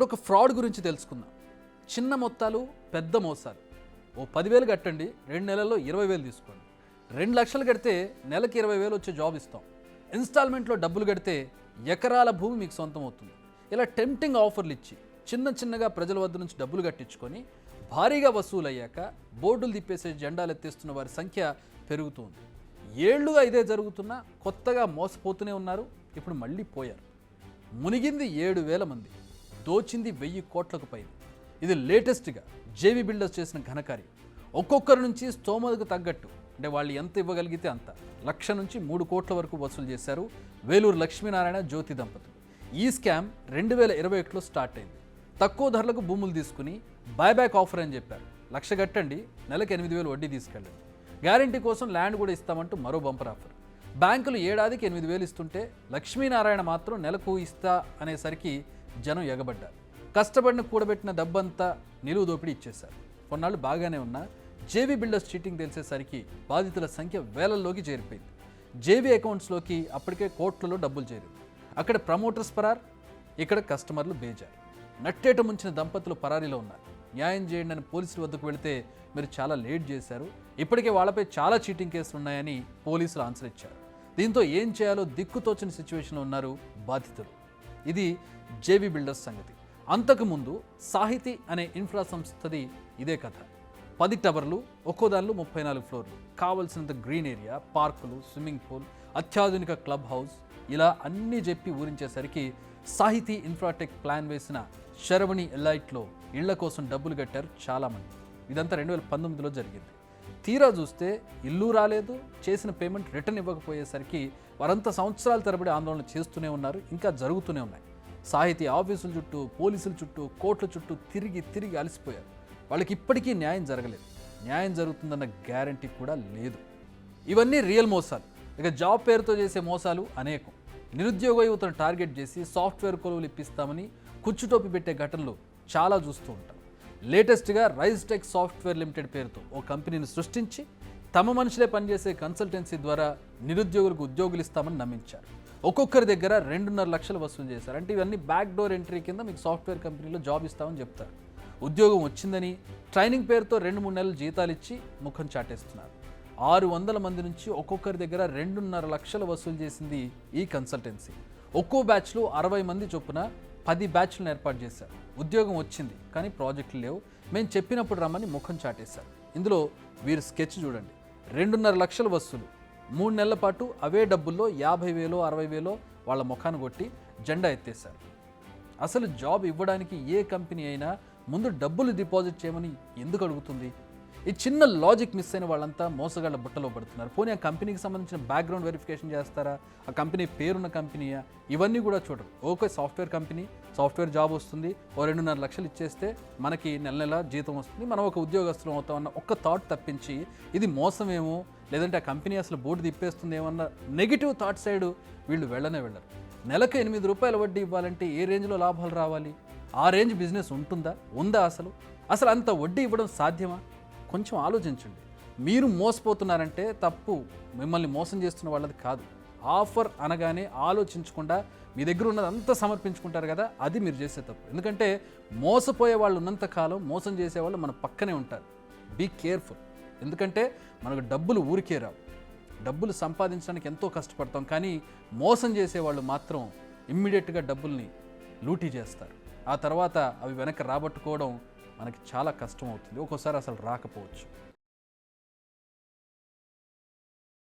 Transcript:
మరొక ఫ్రాడ్ గురించి తెలుసుకుందాం. చిన్న మొత్తాలు పెద్ద మోసాలు. ఓ 10,000 కట్టండి, 2 నెలల్లో 20,000 తీసుకోండి. 2 లక్షలు కడితే నెలకి 20,000 వచ్చే జాబ్ ఇస్తాం. ఇన్స్టాల్మెంట్లో డబ్బులు కడితే ఎకరాల భూమి మీకు సొంతం అవుతుంది. ఇలా టెంప్టింగ్ ఆఫర్లు ఇచ్చి చిన్నగా ప్రజల వద్ద నుంచి డబ్బులు కట్టించుకొని భారీగా వసూలయ్యాక బోర్డులు తిప్పేసే జెండాలు ఎత్తేస్తున్న వారి సంఖ్య పెరుగుతుంది. ఏళ్లుగా ఇదే జరుగుతున్నా కొత్తగా మోసపోతూనే ఉన్నారు. ఇప్పుడు మళ్ళీ పోయారు. మునిగింది 7,000 మంది, దోచింది 1,000 కోట్లకు పైన. ఇది లేటెస్ట్గా జేవీ బిల్డర్స్ చేసిన ఘనకార్యం. ఒక్కొక్కరి నుంచి స్తోమతకు తగ్గట్టు, అంటే వాళ్ళు ఎంత ఇవ్వగలిగితే అంత, 1,00,000 నుంచి 3 కోట్ల వరకు వసూలు చేశారు వేలూరు లక్ష్మీనారాయణ జ్యోతి దంపతులు. ఈ స్కామ్ 2021లో స్టార్ట్ అయింది. తక్కువ ధరలకు భూములు తీసుకుని బైబ్యాక్ ఆఫర్ అని చెప్పారు. 1,00,000 కట్టండి, నెలకు 8,000 వడ్డీ తీసుకెళ్ళండి, గ్యారంటీ కోసం ల్యాండ్ కూడా ఇస్తామంటూ మరో బంపర్ ఆఫర్. బ్యాంకులు ఏడాదికి 8,000 ఇస్తుంటే లక్ష్మీనారాయణ మాత్రం నెలకు ఇస్తా అనేసరికి జనం ఎగబడ్డారు. కష్టపడిన కూడబెట్టిన డబ్బంతా నిలువు దోపిడీ ఇచ్చేశారు. కొన్నాళ్ళు బాగానే ఉన్నా జేవీ బిల్డర్స్ చీటింగ్ తెలిసేసరికి బాధితుల సంఖ్య వేలల్లోకి చేరిపోయింది. జేవీ అకౌంట్స్లోకి అప్పటికే కోట్లలో డబ్బులు చేరింది. అక్కడ ప్రమోటర్స్ పరార్, ఇక్కడ కస్టమర్లు బేజారు. నట్టేట ముంచిన దంపతులు పరారీలో ఉన్నారు. న్యాయం చేయండి అని పోలీసుల వద్దకు వెళితే మీరు చాలా లేట్ చేశారు, ఇప్పటికే వాళ్ళపై చాలా చీటింగ్ కేసులు ఉన్నాయని పోలీసులు ఆన్సర్ ఇచ్చారు. దీంతో ఏం చేయాలో దిక్కుతోచని సిచ్యువేషన్లో ఉన్నారు బాధితులు. ఇది జేవీ బిల్డర్స్ సంగతి. అంతకుముందు సాహితీ అనే ఇన్ఫ్రా సంస్థది ఇదే కథ. 10 టవర్లు, ఒక్కో దానిలో 34 ఫ్లోర్లు, కావలసినంత గ్రీన్ ఏరియా, పార్కులు, స్విమ్మింగ్ పూల్, అత్యాధునిక క్లబ్ హౌస్, ఇలా అన్నీ చెప్పి ఊరించేసరికి సాహితీ ఇన్ఫ్రాటెక్ ప్లాన్ వేసిన శరవణి ఎలైట్లో ఇళ్ల కోసం డబ్బులు కట్టారు చాలామంది. ఇదంతా 2019లో జరిగింది. తీరా చూస్తే ఇల్లు రాలేదు, చేసిన పేమెంట్ రిటర్న్ ఇవ్వకపోయేసరికి వారంతా సంవత్సరాల తరబడి ఆందోళన చేస్తూనే ఉన్నారు, ఇంకా జరుగుతూనే ఉన్నాయి. సాహితీ ఆఫీసుల చుట్టూ, పోలీసుల చుట్టూ, కోర్టుల చుట్టూ తిరిగి అలసిపోయారు. వాళ్ళకి ఇప్పటికీ న్యాయం జరగలేదు. న్యాయం జరుగుతుందన్న గ్యారంటీ కూడా లేదు. ఇవన్నీ రియల్ మోసాలు. ఇక జాబ్ పేరుతో చేసే మోసాలు అనేకం. నిరుద్యోగ యువతను టార్గెట్ చేసి సాఫ్ట్వేర్ కొలువులు ఇప్పిస్తామని కుచ్చుటోపి పెట్టే ఘటనలు చాలా చూస్తూ ఉంటాం. లేటెస్ట్గా రైజ్ టెక్ సాఫ్ట్వేర్ లిమిటెడ్ పేరుతో ఓ కంపెనీని సృష్టించి తమ మనుషులే పనిచేసే కన్సల్టెన్సీ ద్వారా నిరుద్యోగులకు ఉద్యోగులు ఇస్తామని నమ్మించారు. ఒక్కొక్కరి దగ్గర 2.5 లక్షలు వసూలు చేశారు. అంటే ఇవన్నీ బ్యాక్ డోర్ ఎంట్రీ కింద మీకు సాఫ్ట్వేర్ కంపెనీలో జాబ్ ఇస్తామని చెప్తారు. ఉద్యోగం వచ్చిందని ట్రైనింగ్ పేరుతో 2-3 నెలలు జీతాలు ఇచ్చి ముఖం చాటేస్తున్నారు. 600 మంది నుంచి ఒక్కొక్కరి దగ్గర 2.5 లక్షలు వసూలు చేసింది ఈ కన్సల్టెన్సీ. ఒక్కో బ్యాచ్లో 60 మంది చొప్పున 10 బ్యాచ్లను ఏర్పాటు చేశారు. ఉద్యోగం వచ్చింది కానీ ప్రాజెక్టులు లేవు, మేము చెప్పినప్పుడు రమ్మని ముఖం చాటేశారు. ఇందులో వీరు స్కెచ్ చూడండి. 2.5 లక్షలు వసూలు, 3 నెలల పాటు అవే డబ్బుల్లో 50,000 60,000 వాళ్ళ ముఖాన్ని కొట్టి జెండా ఎత్తేశారు. అసలు జాబ్ ఇవ్వడానికి ఏ కంపెనీ అయినా ముందు డబ్బులు డిపాజిట్ చేయమని ఎందుకు అడుగుతుంది? ఈ చిన్న లాజిక్ మిస్ అయిన వాళ్ళంతా మోసగాళ్ళ బుట్టలో పడుతున్నారు. పోనీ ఆ కంపెనీకి సంబంధించిన బ్యాక్గ్రౌండ్ వెరిఫికేషన్ చేస్తారా? ఆ కంపెనీ పేరున్న కంపెనీయా? ఇవన్నీ కూడా చూడరు. Okay, software company, software job వస్తుంది, ఓ 2.5 లక్షలు ఇచ్చేస్తే మనకి నెల జీతం వస్తుంది, మనం ఒక ఉద్యోగస్తులం అవుతామన్న ఒక్క థాట్ తప్పించి ఇది మోసమేమో, లేదంటే ఆ కంపెనీ అసలు బోర్డు తిప్పేస్తుంది ఏమన్న నెగిటివ్ థాట్ సైడ్ వీళ్ళు వెళ్ళరు. నెలకు 8 రూపాయల వడ్డీ ఇవ్వాలంటే ఏ రేంజ్లో లాభాలు రావాలి? ఆ రేంజ్ బిజినెస్ ఉందా? అసలు అంత వడ్డీ ఇవ్వడం సాధ్యమా? కొంచెం ఆలోచించండి. మీరు మోసపోతున్నారంటే తప్పు మిమ్మల్ని మోసం చేస్తున్న వాళ్ళది కాదు. ఆఫర్ అనగానే ఆలోచించకుండా మీ దగ్గర ఉన్నదంతా సమర్పించుకుంటారు కదా, అది మీరు చేసే తప్పు. ఎందుకంటే మోసపోయే వాళ్ళు ఉన్నంతకాలం మోసం చేసేవాళ్ళు మన పక్కనే ఉంటారు. Be careful. ఎందుకంటే మనకు డబ్బులు ఊరికే రావు. డబ్బులు సంపాదించడానికి ఎంతో కష్టపడతాం, కానీ మోసం చేసేవాళ్ళు మాత్రం ఇమ్మీడియట్గా డబ్బుల్ని లూటీ చేస్తారు. ఆ తర్వాత అవి వెనక్కి రాబట్టుకోవడం మనకి చాలా కష్టం అవుతుంది, ఒక్కోసారి అసలు రాకపోవచ్చు.